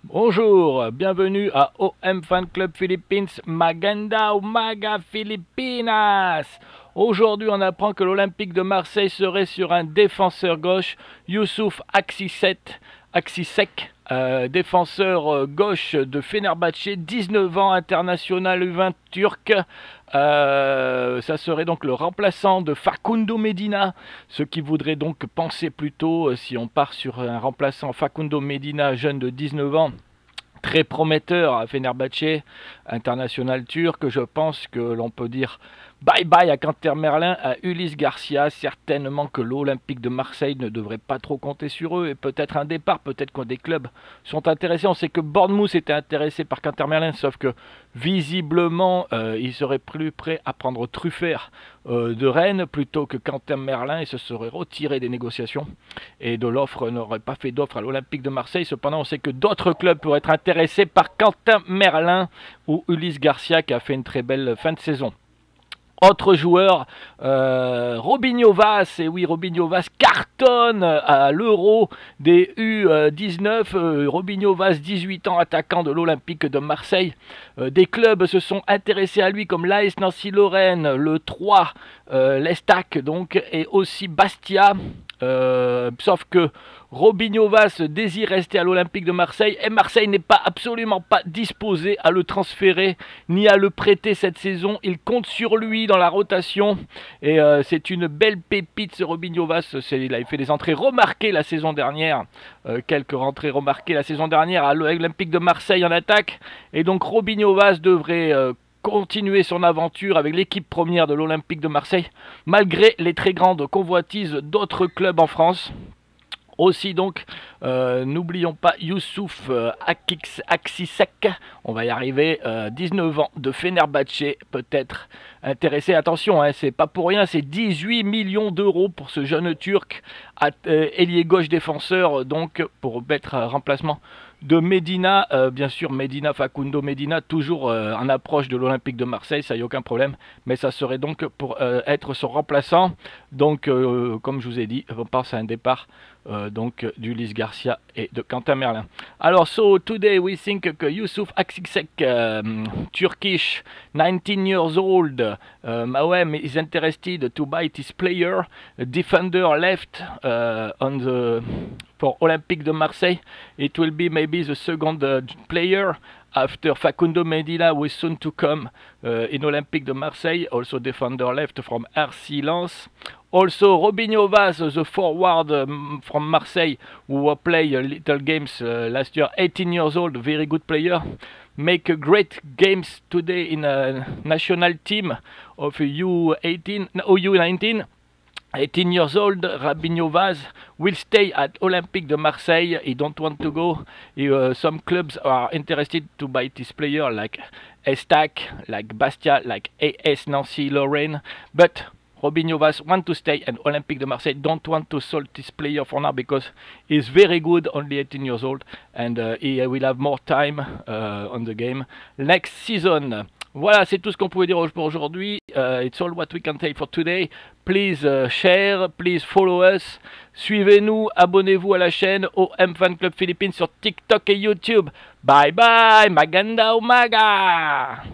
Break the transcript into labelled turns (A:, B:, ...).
A: Bonjour, bienvenue à OM Fan Club Philippines, Maganda Umaga Filipinas. Aujourd'hui, on apprend que l'Olympique de Marseille serait sur un défenseur gauche, Youssouf Aksisek, défenseur gauche de Fenerbahçe, 19 ans, international U20 turc. Ça serait donc le remplaçant de Facundo Medina, ce qui voudrait donc penser plutôt, si on part sur un remplaçant Facundo Medina, jeune de 19 ans, très prometteur à Fenerbahçe, international turc. Je pense que l'on peut dire bye bye à Quentin Merlin, à Ulysse Garcia. Certainement que l'Olympique de Marseille ne devrait pas trop compter sur eux, et peut-être un départ, peut-être que des clubs sont intéressés. On sait que Bournemouth était intéressé par Quentin Merlin, sauf que visiblement il serait plus prêt à prendre Truffert de Rennes plutôt que Quentin Merlin, et se serait retiré des négociations et de l'offre, n'aurait pas fait d'offre à l'Olympique de Marseille. Cependant, on sait que d'autres clubs pourraient être intéressés par Quentin Merlin ou Ulysse Garcia, qui a fait une très belle fin de saison. Autre joueur, Robinho Vaz, et oui, Robinho Vaz cartonne à l'Euro des U19. Robinho Vaz, 18 ans, attaquant de l'Olympique de Marseille. Des clubs se sont intéressés à lui comme l'AS Nancy-Lorraine, le 3, l'Estac donc, et aussi Bastia. Sauf que Robinho Vaz désire rester à l'Olympique de Marseille, et Marseille n'est absolument pas disposé à le transférer ni à le prêter cette saison. Il compte sur lui dans la rotation, et c'est une belle pépite ce Robinho Vaz. Il a fait des entrées remarquées la saison dernière, quelques rentrées remarquées la saison dernière à l'Olympique de Marseille en attaque, et donc Robinho Vaz devrait continuer son aventure avec l'équipe première de l'Olympique de Marseille, malgré les très grandes convoitises d'autres clubs en France. Aussi donc, n'oublions pas Youssouf Aksisek, on va y arriver, 19 ans, de Fenerbahçe, peut-être intéressé. Attention, c'est pas pour rien, c'est 18 millions d'euros pour ce jeune Turc, ailier gauche défenseur, donc pour mettre remplacement de Medina. Bien sûr, Medina, Facundo Medina, toujours en approche de l'Olympique de Marseille, ça y a aucun problème, mais ça serait donc pour être son remplaçant. Donc, comme je vous ai dit, on pense à un départ donc d'Ulysse Garcia et de Quentin Merlin. Alors, so today we think que Youssouf Aksisek, Turkish, 19 years old, Mawem is interested to buy this player, a defender left on the for Olympique de Marseille. It will be maybe the second player after Facundo Medina, who is soon to come in Olympique de Marseille, also defender left from RC Lens. Also Robinho Vaz, the forward from Marseille, who played little games last year, 18 years old, very good player. Make a great games today in a national team of U18, no, U19. 18 years old, Robinho Vaz will stay at Olympique de Marseille. He don't want to go. Some clubs are interested to buy this player, like Estac, like Bastia, like AS Nancy Lorraine. But Robinho Vaz want to stay, and Olympique de Marseille don't want to sell this player for now because he's very good, only 18 years old, and he will have more time on the game next season. Voilà, c'est tout ce qu'on pouvait dire pour aujourd'hui. It's all what we can say for today. Please share, please follow us. Suivez-nous, abonnez-vous à la chaîne OM Fan Club Philippines sur TikTok et YouTube. Bye bye, Maganda Umaga!